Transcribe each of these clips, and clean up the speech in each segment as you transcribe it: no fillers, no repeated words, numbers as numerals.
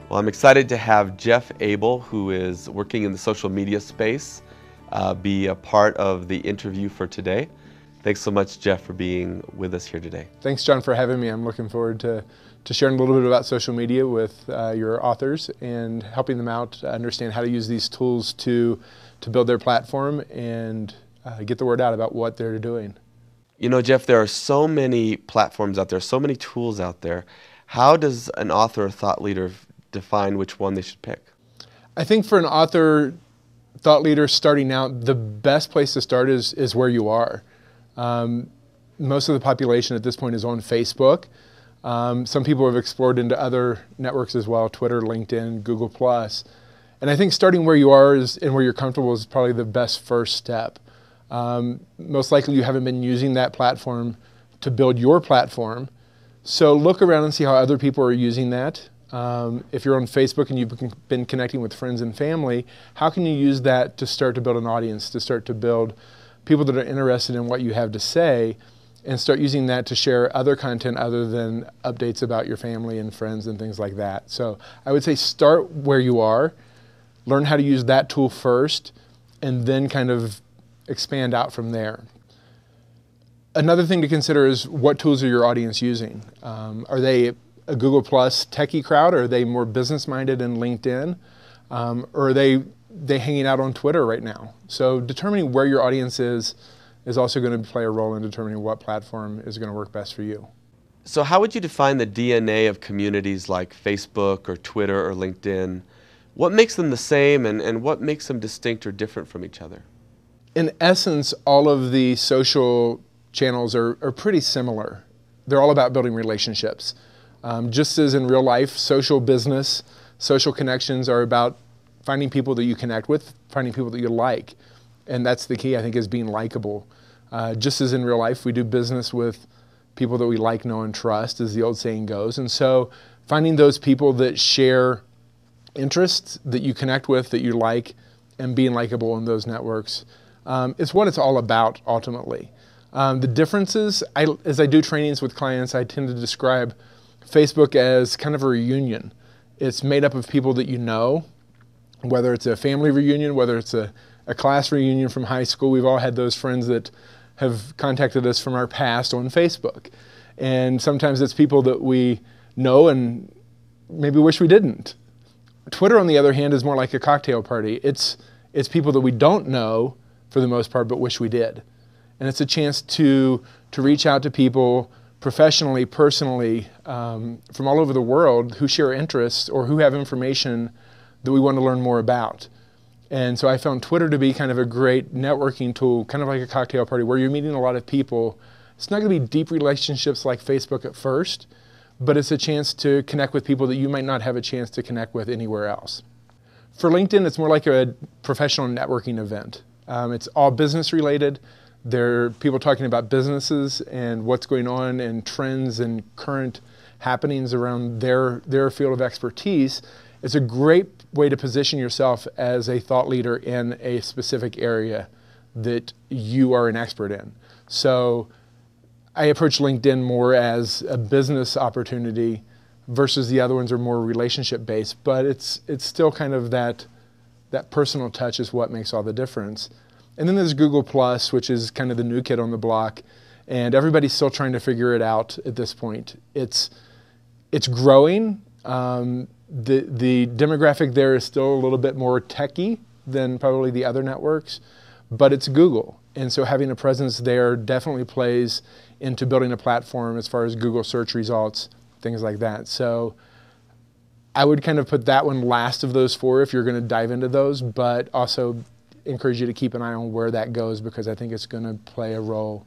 Well, I'm excited to have Jeff Abel, who is working in the social media space, be a part of the interview for today. Thanks so much, Jeff, for being with us here today. Thanks, John, for having me. I'm looking forward to sharing a little bit about social media with your authors and helping them out to understand how to use these tools to build their platform and get the word out about what they're doing. You know, Jeff, there are so many platforms out there, so many tools out there. How does an author or thought leader define which one they should pick? I think for an author, thought leader starting out, the best place to start is where you are. Most of the population at this point is on Facebook. Some people have explored into other networks as well, Twitter, LinkedIn, Google+. And I think starting where you are and where you're comfortable is probably the best first step. Most likely you haven't been using that platform to build your platform. So look around and see how other people are using that. If you're on Facebook and you've been connecting with friends and family, how can you use that to start to build an audience, to start to build people that are interested in what you have to say, and start using that to share other content other than updates about your family and friends and things like that. So I would say start where you are, learn how to use that tool first, and then kind of expand out from there. Another thing to consider is what tools are your audience using? Are they a Google Plus techie crowd, or are they more business-minded in LinkedIn? Or are they hanging out on Twitter right now? So determining where your audience is also going to play a role in determining what platform is going to work best for you. So how would you define the DNA of communities like Facebook or Twitter or LinkedIn? What makes them the same, and what makes them distinct or different from each other? In essence, all of the social channels are pretty similar. They're all about building relationships. Just as in real life, social business, social connections are about finding people that you connect with, finding people that you like. And that's the key, I think, is being likable. Just as in real life, we do business with people that we like, know, and trust, as the old saying goes. And so finding those people that share interests, that you connect with, that you like, and being likable in those networks is what it's all about, ultimately. The differences, as I do trainings with clients, I tend to describe Facebook as kind of a reunion. It's made up of people that you know, whether it's a family reunion, whether it's a class reunion from high school. We've all had those friends that have contacted us from our past on Facebook. And sometimes it's people that we know and maybe wish we didn't. Twitter, on the other hand, is more like a cocktail party. It's people that we don't know for the most part, but wish we did. And it's a chance to reach out to people professionally, personally, from all over the world who share interests or who have information that we want to learn more about. And so I found Twitter to be kind of a great networking tool, kind of like a cocktail party where you're meeting a lot of people. It's not going to be deep relationships like Facebook at first, but it's a chance to connect with people that you might not have a chance to connect with anywhere else. For LinkedIn, it's more like a professional networking event. It's all business related. There are people talking about businesses and what's going on and trends and current happenings around their field of expertise. It's a great way to position yourself as a thought leader in a specific area that you are an expert in. So I approach LinkedIn more as a business opportunity versus the other ones are more relationship based, but it's still kind of that personal touch is what makes all the difference. And then there's Google+, which is kind of the new kid on the block, and everybody's still trying to figure it out at this point. It's growing. The demographic there is still a little bit more techie than probably the other networks, but it's Google. And so having a presence there definitely plays into building a platform as far as Google search results, things like that. So I would kind of put that one last of those four if you're going to dive into those, but also encourage you to keep an eye on where that goes because I think it's going to play a role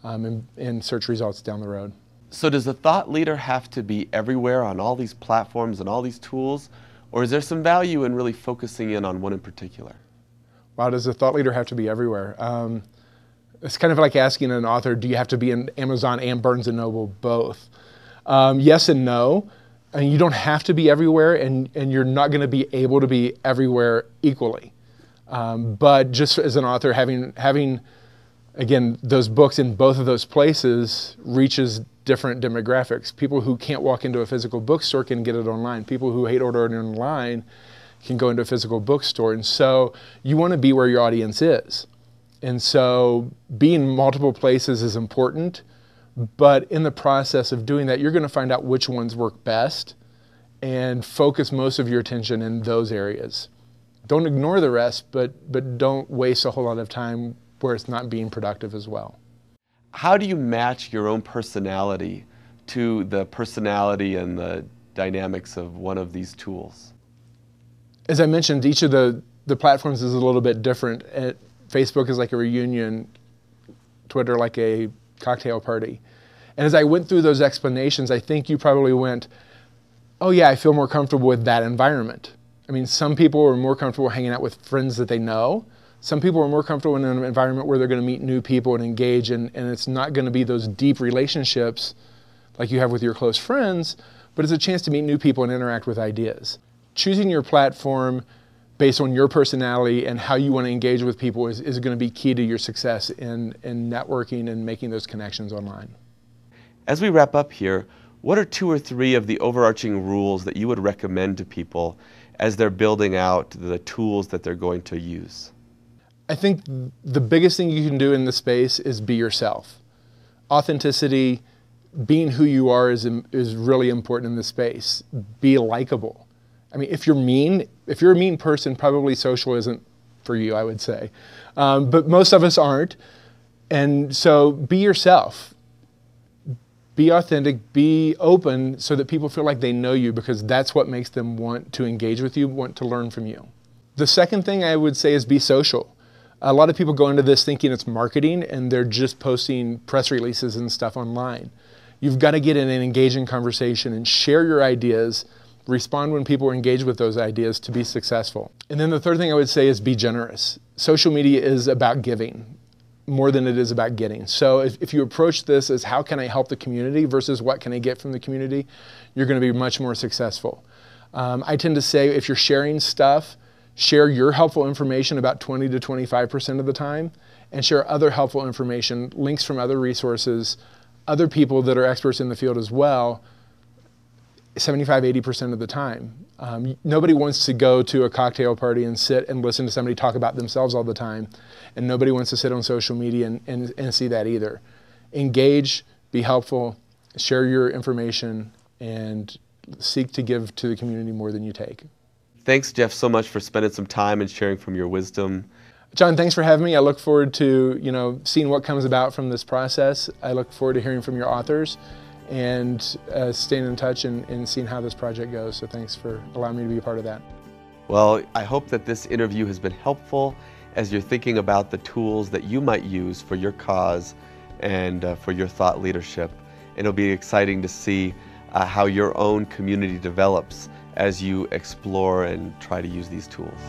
in search results down the road. So does the thought leader have to be everywhere on all these platforms and all these tools, or is there some value in really focusing in on one in particular? Wow, does the thought leader have to be everywhere? It's kind of like asking an author, do you have to be in Amazon and Barnes & Noble both? Yes and no. I mean, you don't have to be everywhere, and you're not going to be able to be everywhere equally. But just as an author, having again, those books in both of those places reaches different demographics. People who can't walk into a physical bookstore can get it online. People who hate ordering online can go into a physical bookstore. And so you want to be where your audience is. And so being multiple places is important, but in the process of doing that, you're going to find out which ones work best and focus most of your attention in those areas. Don't ignore the rest, but don't waste a whole lot of time where it's not being productive as well. How do you match your own personality to the personality and the dynamics of one of these tools? As I mentioned, each of the platforms is a little bit different. Facebook is like a reunion, Twitter like a cocktail party. And as I went through those explanations, I think you probably went, oh yeah, I feel more comfortable with that environment. I mean, some people are more comfortable hanging out with friends that they know. Some people are more comfortable in an environment where they're going to meet new people and engage, and it's not going to be those deep relationships like you have with your close friends, but it's a chance to meet new people and interact with ideas. Choosing your platform based on your personality and how you want to engage with people is going to be key to your success in networking and making those connections online. As we wrap up here, what are 2 or 3 of the overarching rules that you would recommend to people as they're building out the tools that they're going to use? I think the biggest thing you can do in this space is be yourself. Authenticity, being who you are is really important in this space. Be likable. I mean, if you're a mean person, probably social isn't for you, I would say. But most of us aren't. And so be yourself. Be authentic, be open so that people feel like they know you, because that's what makes them want to engage with you, want to learn from you. The second thing I would say is be social. A lot of people go into this thinking it's marketing and they're just posting press releases and stuff online. You've got to get in an engaging conversation and share your ideas, respond when people engage with those ideas to be successful. And then the third thing I would say is be generous. Social media is about giving more than it is about getting. So if you approach this as how can I help the community versus what can I get from the community, you're going to be much more successful. I tend to say if you're sharing stuff, share your helpful information about 20 to 25% of the time, and share other helpful information, links from other resources, other people that are experts in the field as well, 75, 80% of the time. Nobody wants to go to a cocktail party and sit and listen to somebody talk about themselves all the time. And nobody wants to sit on social media and see that either. Engage, be helpful, share your information, and seek to give to the community more than you take. Thanks, Jeff, so much for spending some time and sharing from your wisdom. John, thanks for having me. I look forward to seeing what comes about from this process. I look forward to hearing from your authors and staying in touch and seeing how this project goes. So thanks for allowing me to be a part of that. Well, I hope that this interview has been helpful as you're thinking about the tools that you might use for your cause and for your thought leadership. And it'll be exciting to see how your own community develops as you explore and try to use these tools.